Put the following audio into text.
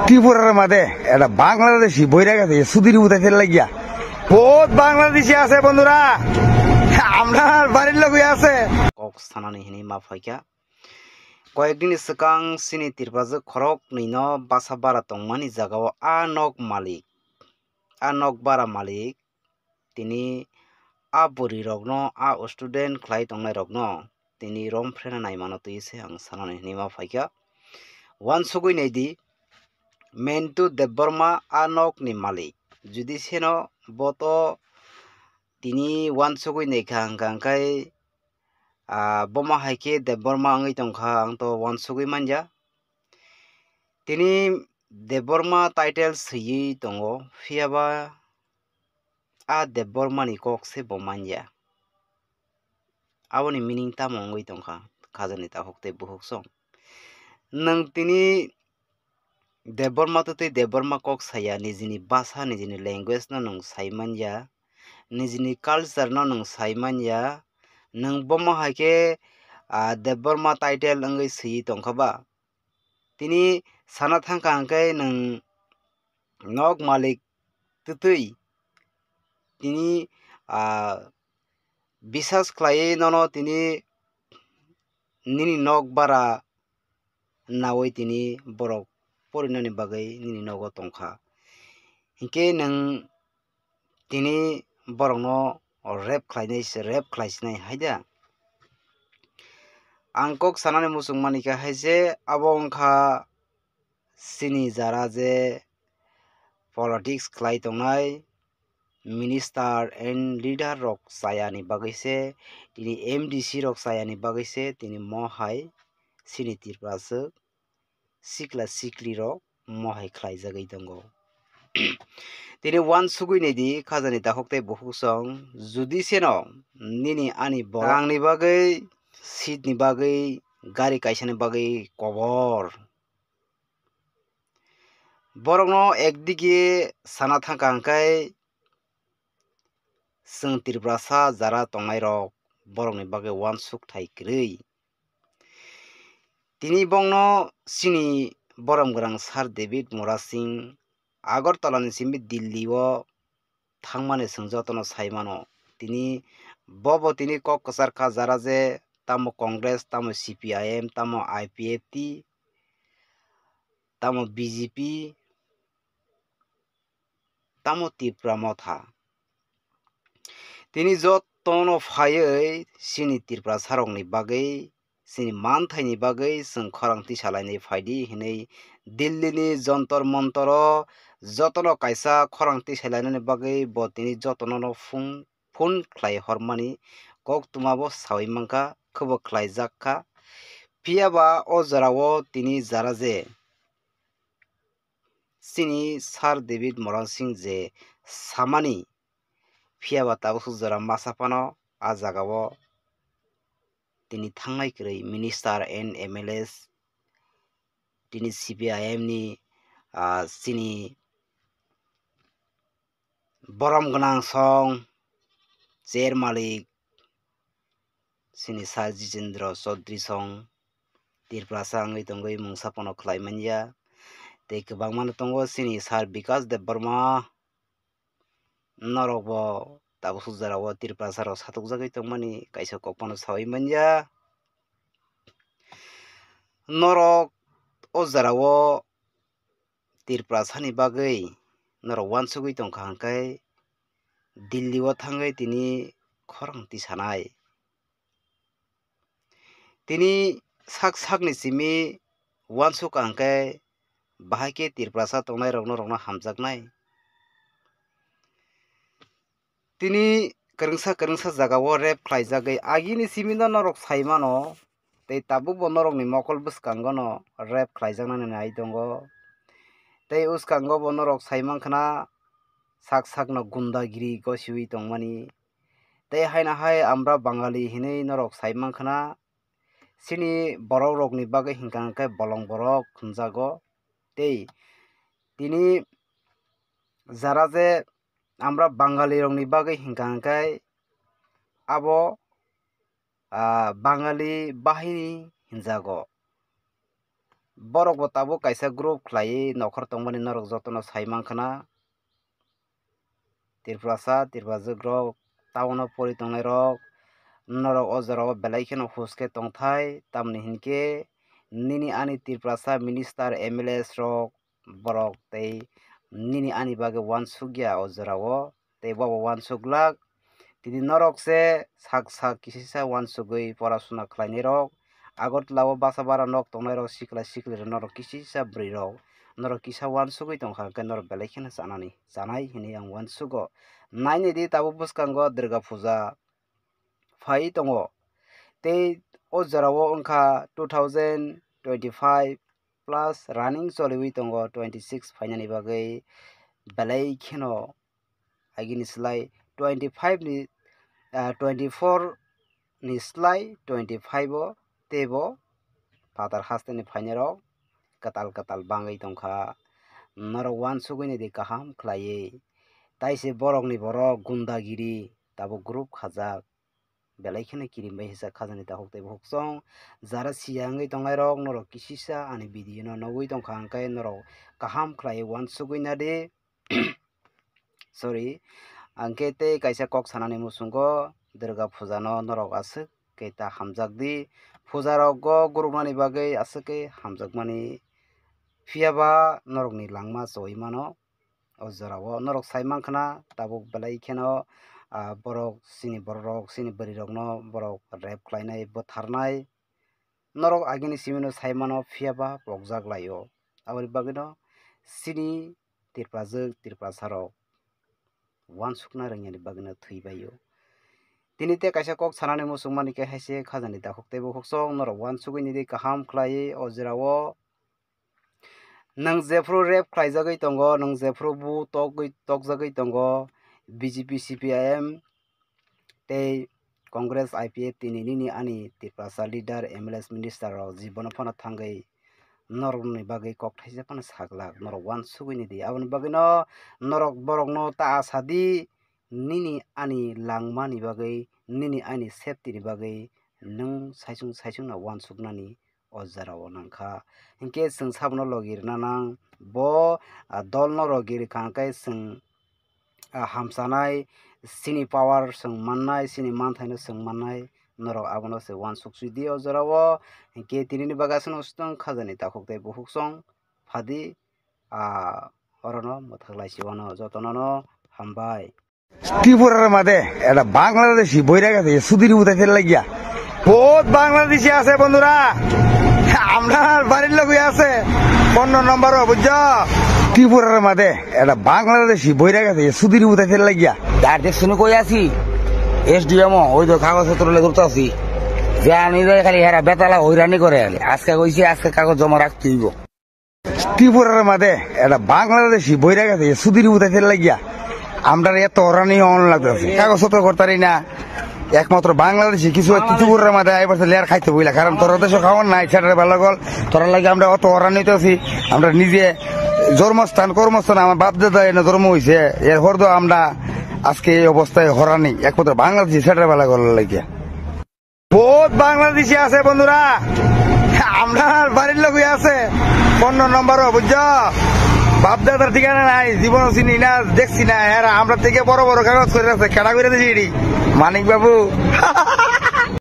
ত্রিপুরার মাঝে এটা বাংলাদেশি বইরা গেছে সুদির উঠাইতে লাগিয়া বহুত বাংলাদেশি আছে বন্ধুরা আমরা বাড়ির লোক আছে কক সানানি হিনি মা ফাইকা কয়েকদিন সিকাং সিনি তিরবাজো খরক নিনো বাসা বারা তংমানি জাগাও আনক বারা মালিক তিনি বuri rokno student khlai tongnai rokno tini rom frena naimano tuise ang sanani hinima phaikha wan sugui nei di mentu debborma nok ni malik judi seno boto tini wan sugui nei khangkai boma haike debborma angai tongkha ang to wan sugui manja tini debborma title sui tongo phiaba debborma ni kok se bomanja aboni meaning ta mongoi tongkha khajani ta hokte buhok song nang tini debborma to te debborma kok saya nijini basa nijini language no nang saimanja nijini culture no nang saimanja nang bomma haike debborma title angai sui tongkha ba tini sana thangka angkai nang nok malik tutui tini বিশ্বাস khlai nono tini nini nok bara nawai tini borok porinani bagai nini nogo tongkha hingke nang tini borok no rap khlaisinai haida ang kok sanani musungmani ka haise abo wngkha sini jara je politics khlai tongnai minister and leader rok sayani bagise tini MDC rok sayani bagise tini mohai sini tirprasuk sikla sikli rok mohai khlaijagui tongo tini wan sugui nei di khajani dakhokte buhuk song judi seno nini ani borang ni bagui seat ni bagui gari kaisa ni bagui kobor borok no ekdike sana thangka angkai sung tirprasa jara tongnai rok borok ni bagui wansuk thai kwrui tini bongno sini borom grang sir David Mora Singh Agartala ni simbi Delhi o thangmani sungjotono saimano tini bobo tini kok kwchar kha jara je tamo Congress tamo CPIM tamo IPFT tamo BJP tamo Tripura motha tini jotono phaioi sini Tripura sarokni bagui sini manthaini bagui sung khorangti salainai phaidi hinui Delhi ni jontor montor o jotono kaisa khorangti salainani bagui bo tini jotono no phone khlai hormani kok tumabo sawi mangkha khubo khlaijak kha phiaba o jarao tini jara je sini Sir David Mora Singh je samani phiaba tabuk jara masapano jagao tini thangnai kwrui minister and MLAs tini CPIM ni sini borom gnang song chair malik sini Sir Jitendra Chaudhary song Tripura angui tongoi mungsapano khlai manja tei kwbangma no tongo sini Sir Vikas Debbarma norok bo tabuk jarao Tripura rok satukjagui tongmani kaisa kokmano sawi manja norok o jarao Tripura ni bagui norok wansugui tongkha hangkai Delhi o thangai tini khorangti sanai tini sakni simi wansuk hangkai bahaike Tripura tongnai rokno hamjaknai tini kwrwngsa jagao rap khlaijagui agini simi no norok saimano tei tabuk bo norok ni mokol bwskango no rap khlaijaknai nai tongo tei uskango bo norok saimangkhana sak no gundagiri gosiui tongmani tei haina hai amra bangali hinui norok saimangkhana sini borok rok ni bagui hingka hingkhe bolong borok humjago tei tini jara je আমরা বাঙালি রংনি বাগৈ হিংকাংকাই abo বাঙালি বাহিনী হিনজাgo borok bo tabuk kaisa group khlai nokhor tongmani norok jotono saimangkhana tirprasad rok town o pori tongnai rok norok o jora o belai kheno huske tongthai tamni hinkhe nini ani tirprasa minister MLAs rok borok tei nini ani bagui uansukya o jora o tei bobo uansuklak tini norok se sak kisisa uansugui porashuna khlainai rok agortla o basabara nok tongnai rok sikla norok kisisa bwri rok norok kisa uansugui tongkha hwnkhe norok belai kheno chanai hinui ang uansugo naini di tabuk bwskango durga puja phai tongo tei o jora o wngkha 2025 plus running choliwi tongo 26 phainani bagui belai kheno agini slai 24 ni slai 25 o tebo patar hasteni phainai rok katal bangui tongkha norok uansugui ni di kaham khlaiui taisi borok ni borok gundagiri tabuk group khajak belai kheno kirimbai hisa khajani tahuk tei bukhukchong jara siyangui tongnai rok norok kisisa ani video no nogui tongkha hwnkhe norok kaham khlaiui uansugui nadi sorry angkhe tei kaisa kok sanani musungo durga puja no norok aswk keita hamjakdi puja rogo guruknani bagui aswk ke hamjakmani phiaba norok ni langma chowui mano o jora o norok saimangkhana tabuk belai kheno borok sini bwrwi rok no borok rape khlainai bwtharnai norok agini simino saimano phiaba pokjaklaio aboni bagui no sini tirprasa rok uansukna rwngyaini bagui no thwibaio tini te kaisa kok sanani musungmani khe haise khajani dakhuk tei bukhukchong norok uansugui ni di kaham khlaiui o jora o nang jefru rape khlaijagui tongo nang jefru bu tokjagui tongo BJP CPIM tei Congress IPF tini nini ani tirprasa leader MLAs minister rok jibono phano thangui norok ni bagui kok thaisa phano saklak norok uansugui ni di aboni bagui no norok borok no taasadi nini ani langmani bagui nini ani safety ni bagui nung saisung na uansuknani o jora o nangkha hinkhe chwng sabono logirna nang bo dol no rogirkha hwnkhe chwng hamchanai sini power chwng mannai sini manthai no chwng mannai norok abono se uansukchi di o jora o hinkhe tinini bagasano stong khajani dakhuk tei bukhukchong phadi orono mwthaklaisi wano jotono no hambai ত্রিপুরার মাঝে একটা বাংলাদেশি বইরা গেছে সুধীর উঠাইতে লাগিয়া বহুত বাংলাদেশি আছে বন্ধুরা আমরা বাড়ির লোক আছে 15 নম্বর বুঝছ ত্রিপুরার মাঝে একটা বাংলাদেশি বইরা গেছে সুধীর উঠাইতে লাগিয়া তার দেখছুনি কই আছি SDM ওই তো কাগজপত্র লেগে আছি জানি খালি হেরা বেতালা হইরানি করে আজকে কইছি আজকে কাগজ জমা রাখতে হইব ত্রিপুরার মাঝে একটা বাংলাদেশি বইরা গেছে সুধীর উঠাইতে লাগিয়া আমরা এত হরানি অন লাগতেছে কাগজপত্র করতারি না একমাত্র বাংলাদেশি কিছু ত্রিপুরার মাঝে এবার লেয়ার খাইতে বইলা কারণ তোরা দেশে খাওয়ার নাই সেটার ভালো গল তোরা লাগে আমরা অত হরানিতে আছি আমরা নিজে জন্মস্থান কর্মস্থান আমার বাপ দাদা এনে জন্ম হয়েছে এর হরদ আমরা আজকে এই অবস্থায় হরানি একমাত্র বাংলাদেশি সেটার ভালো গল লাগে বহুত বাংলাদেশি আছে বন্ধুরা আমরা বাড়ির লোক আছে 15 নম্বর বুঝছ বাপ দাদার ঠিকানা নাই জীবন চিনি না দেখছি না আমরা থেকে বড় কাগজ করে আছে খেলা করে দিয়েছি মানিক বাবু